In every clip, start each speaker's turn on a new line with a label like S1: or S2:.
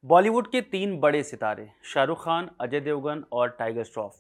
S1: बॉलीवुड के तीन बड़े सितारे शाहरुख खान, अजय देवगन और टाइगर श्रॉफ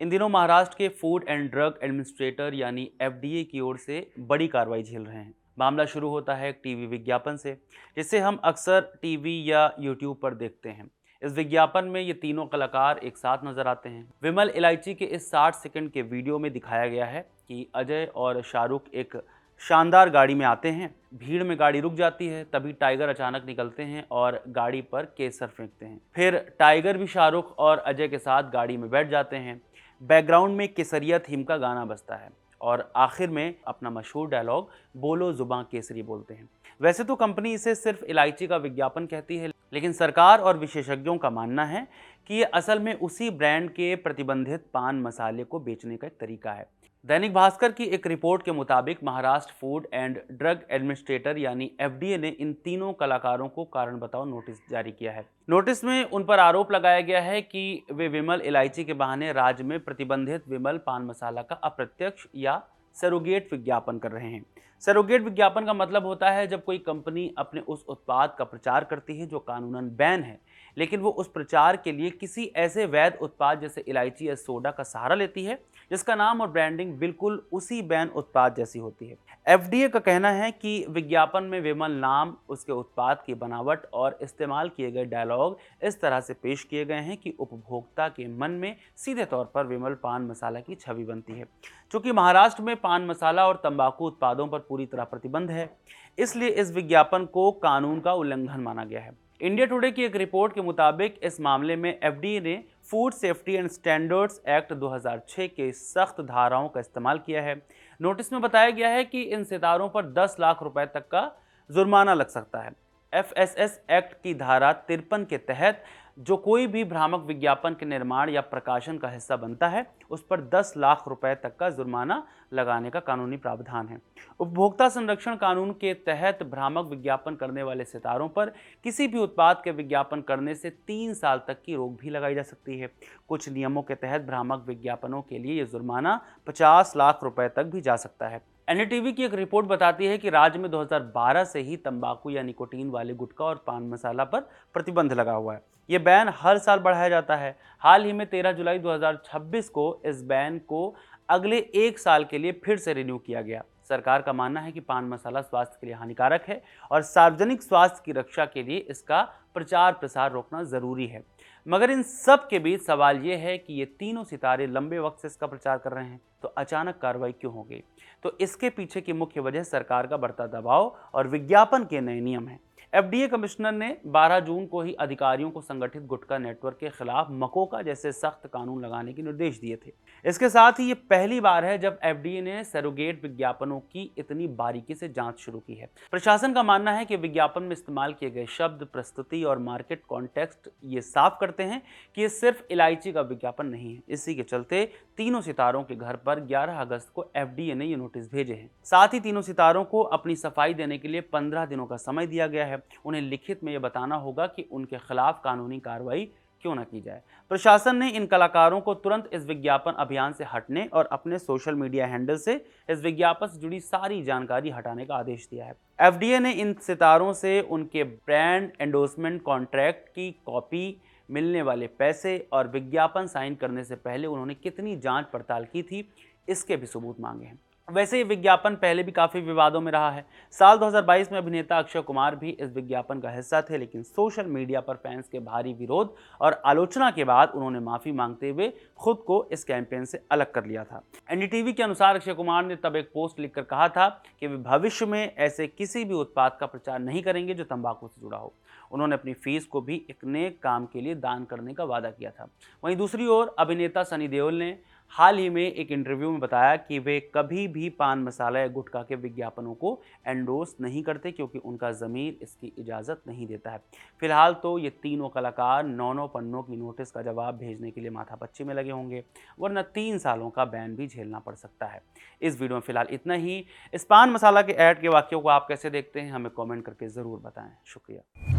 S1: इन दिनों महाराष्ट्र के फूड एंड ड्रग एडमिनिस्ट्रेटर यानी एफडीए की ओर से बड़ी कार्रवाई झेल रहे हैं। मामला शुरू होता है एक टीवी विज्ञापन से, जिसे हम अक्सर टीवी या यूट्यूब पर देखते हैं। इस विज्ञापन में ये तीनों कलाकार एक साथ नजर आते हैं। विमल इलायची के इस 60 सेकंड के वीडियो में दिखाया गया है कि अजय और शाहरुख एक शानदार गाड़ी में आते हैं। भीड़ में गाड़ी रुक जाती है, तभी टाइगर अचानक निकलते हैं और गाड़ी पर केसर फेंकते हैं। फिर टाइगर भी शाहरुख और अजय के साथ गाड़ी में बैठ जाते हैं। बैकग्राउंड में केसरिया थीम का गाना बजता है और आखिर में अपना मशहूर डायलॉग बोलो जुबां केसरी बोलते हैं। वैसे तो कंपनी इसे सिर्फ इलायची का विज्ञापन कहती है, लेकिन सरकार और विशेषज्ञों का मानना है कि ये असल में उसी ब्रांड के प्रतिबंधित पान मसाले को बेचने का एक तरीका है। दैनिक भास्कर की एक रिपोर्ट के मुताबिक Maharashtra food and drug administrator यानी एफडीए ने इन तीनों कलाकारों को कारण बताओ नोटिस जारी किया है। नोटिस में उन पर आरोप लगाया गया है कि वे विमल इलायची के बहाने राज्य में प्रतिबंधित विमल पान मसाला का अप्रत्यक्ष या सरोगेट विज्ञापन कर रहे हैं। सरोगेट विज्ञापन का मतलब होता है जब कोई कंपनी अपने उस उत्पाद का प्रचार करती है जो कानूनन बैन है, लेकिन वो उस प्रचार के लिए किसी ऐसे वैध उत्पाद जैसे इलायची या सोडा का सहारा लेती है जिसका नाम और ब्रांडिंग बिल्कुल उसी बैन उत्पाद जैसी होती है। एफडीए का कहना है कि विज्ञापन में विमल नाम, उसके उत्पाद की बनावट और इस्तेमाल किए गए डायलॉग इस तरह से पेश किए गए हैं कि उपभोक्ता के मन में सीधे तौर पर विमल पान मसाला की छवि बनती है। चूंकि महाराष्ट्र में पान मसाला और तंबाकू उत्पादों पर पूरी तरह प्रतिबंध है, इसलिए इस विज्ञापन को कानून का उल्लंघन माना गया है। इंडिया टुडे की एक रिपोर्ट के मुताबिक इस मामले में एफडीए ने food safety and standards act 2006 के सख्त धाराओं का इस्तेमाल किया है। नोटिस में बताया गया है कि इन सितारों पर 10 लाख रुपए तक का जुर्माना लग सकता है। एफएसएस एक्ट की धारा 53 के तहत जो कोई भी भ्रामक विज्ञापन के निर्माण या प्रकाशन का हिस्सा बनता है, उस पर 10 लाख रुपए तक का जुर्माना लगाने का कानूनी प्रावधान है। उपभोक्ता संरक्षण कानून के तहत भ्रामक विज्ञापन करने वाले सितारों पर किसी भी उत्पाद के विज्ञापन करने से 3 साल तक की रोक भी लगाई जा सकती है। कुछ नियमों के तहत भ्रामक विज्ञापनों के लिए यह जुर्माना 50 लाख रुपए तक भी जा सकता है। एनडीटीवी की एक रिपोर्ट बताती है कि राज्य में 2012 से ही तंबाकू या निकोटीन वाले गुटखा और पान मसाला पर प्रतिबंध लगा हुआ है। ये बैन हर साल बढ़ाया जाता है। हाल ही में 13 जुलाई 2026 को इस बैन को अगले 1 साल के लिए फिर से रिन्यू किया गया। सरकार का मानना है कि पान मसाला स्वास्थ्य के लिए हानिकारक है और सार्वजनिक स्वास्थ्य की रक्षा के लिए इसका प्रचार प्रसार रोकना जरूरी है। मगर इन सब के बीच सवाल ये है कि ये तीनों सितारे लंबे वक्त से इसका प्रचार कर रहे हैं, तो अचानक कार्रवाई क्यों हो गई? तो इसके पीछे की मुख्य वजह सरकार का बढ़ता दबाव और विज्ञापन के नए नियम हैं। एफडीए कमिश्नर ने 12 जून को ही अधिकारियों को संगठित गुटखा नेटवर्क के खिलाफ मकोका जैसे सख्त कानून लगाने के निर्देश दिए थे। इसके साथ ही ये पहली बार है जब एफडीए ने सरोगेट विज्ञापनों की इतनी बारीकी से जांच शुरू की है। प्रशासन का मानना है कि विज्ञापन में इस्तेमाल किए गए शब्द, प्रस्तुति और मार्केट कॉन्टेक्स्ट ये साफ करते हैं कि ये सिर्फ इलायची का विज्ञापन नहीं है। इसी के चलते तीनों सितारों के घर पर 11 अगस्त को एफडीए ने ये नोटिस भेजे हैं। साथ ही तीनों सितारों को अपनी सफाई देने के लिए 15 दिनों का समय दिया गया है। उन्हें लिखित में यह बताना होगा कि उनके खिलाफ कानूनी कार्रवाई क्यों न की जाए। प्रशासन ने इन कलाकारों को तुरंत इस विज्ञापन अभियान से हटने और अपने सोशल मीडिया हैंडल से इस विज्ञापन से जुड़ी सारी जानकारी हटाने का आदेश दिया है। एफडीए ने इन सितारों से उनके ब्रांड एंडोर्समेंट कॉन्ट्रैक्ट की कॉपी, मिलने वाले पैसे और विज्ञापन साइन करने से पहले उन्होंने कितनी जांच पड़ताल की थी, इसके भी सबूत मांगे हैं। वैसे ये विज्ञापन पहले भी काफ़ी विवादों में रहा है। साल 2022 में अभिनेता अक्षय कुमार भी इस विज्ञापन का हिस्सा थे, लेकिन सोशल मीडिया पर फैंस के भारी विरोध और आलोचना के बाद उन्होंने माफ़ी मांगते हुए खुद को इस कैंपेन से अलग कर लिया था। एनडीटीवी के अनुसार अक्षय कुमार ने तब एक पोस्ट लिखकर कहा था कि वे भविष्य में ऐसे किसी भी उत्पाद का प्रचार नहीं करेंगे जो तंबाकू से जुड़ा हो। उन्होंने अपनी फीस को भी एक नेक काम के लिए दान करने का वादा किया था। वहीं दूसरी ओर अभिनेता सनी देओल ने हाल ही में एक इंटरव्यू में बताया कि वे कभी भी पान मसाला या गुटखा के विज्ञापनों को एंडोर्स नहीं करते, क्योंकि उनका ज़मीर इसकी इजाज़त नहीं देता है। फिलहाल तो ये तीनों कलाकार 9 पन्नों की नोटिस का जवाब भेजने के लिए माथापच्ची में लगे होंगे, वरना 3 सालों का बैन भी झेलना पड़ सकता है। इस वीडियो में फिलहाल इतना ही। इस पान मसाला के ऐड के वाक्यों को आप कैसे देखते हैं, हमें कॉमेंट करके ज़रूर बताएं। शुक्रिया।